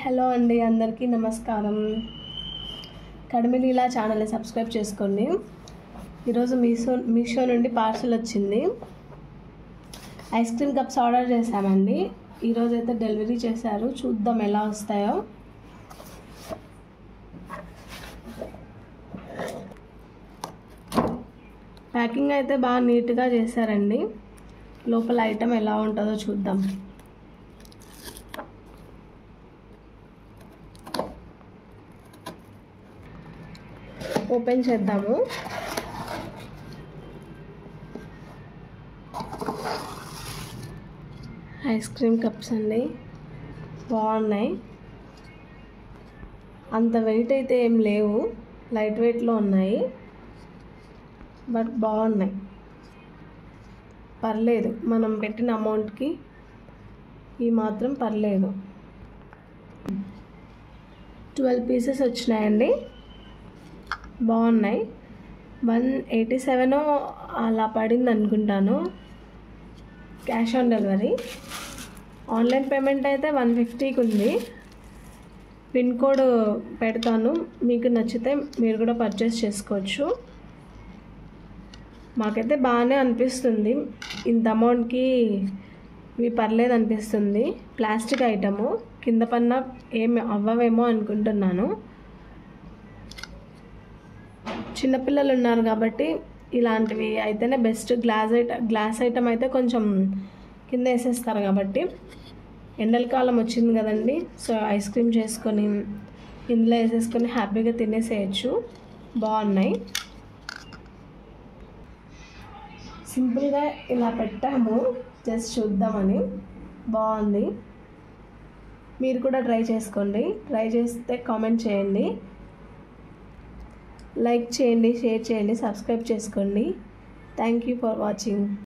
Hello అండి, అందరికీ నమస్కారం. కడిమిలీలా ఛానల్ని సబ్స్క్రైబ్ చేసుకోండి. ఈరోజు మీషో నుండి పార్సల్ వచ్చింది. ఐస్ క్రీమ్ కప్స్ ఆర్డర్ చేశామండి. ఈరోజు అయితే డెలివరీ చేశారు. చూద్దాం ఎలా వస్తాయో. ప్యాకింగ్ అయితే బాగా నీట్గా చేశారండి. లోపల ఐటమ్ ఎలా ఉంటుందో చూద్దాం. ఓపెన్ చేద్దాము. ఐస్ క్రీమ్ కప్స్ అండి, బాగున్నాయి. అంత వెయిట్ అయితే ఏం లేవు, లైట్ వెయిట్లో ఉన్నాయి, బట్ బాగున్నాయి. పర్లేదు, మనం పెట్టిన అమౌంట్కి ఈ మాత్రం పర్లేదు. 12 పీసెస్ వచ్చినాయండి, బాగున్నాయి. 187 అలా పడింది అనుకుంటాను. Cash on delivery. Online payment అయితే 150కి ఉంది. పిన్ కోడ్ పెడతాను, మీకు నచ్చితే మీరు కూడా పర్చేస్ చేసుకోవచ్చు. మాకైతే బాగానే అనిపిస్తుంది, ఇంత అమౌంట్కి ఇవి పర్లేదు అనిపిస్తుంది. ప్లాస్టిక్ ఐటము, కింద పన్న ఏమి అవ్వవేమో అనుకుంటున్నాను. చిన్నపిల్లలు ఉన్నారు కాబట్టి ఇలాంటివి అయితేనే బెస్ట్. గ్లాస్ ఐటమ్ అయితే కొంచెం కింద వేసేస్తారు కాబట్టి. ఎండలకాలం వచ్చింది కదండి, సో ఐస్ క్రీమ్ చేసుకొని ఇందులో వేసేసుకొని హ్యాపీగా తినేసేయచ్చు. బాగున్నాయి. సింపుల్గా ఇలా పెట్టాము, జస్ట్ చూద్దామని. బాగుంది. మీరు కూడా ట్రై చేసుకోండి. ట్రై చేస్తే కామెంట్ చేయండి, లైక్ చేయండి, షేర్ చేయండి, సబ్స్క్రైబ్ చేసుకోండి. Thank you for watching.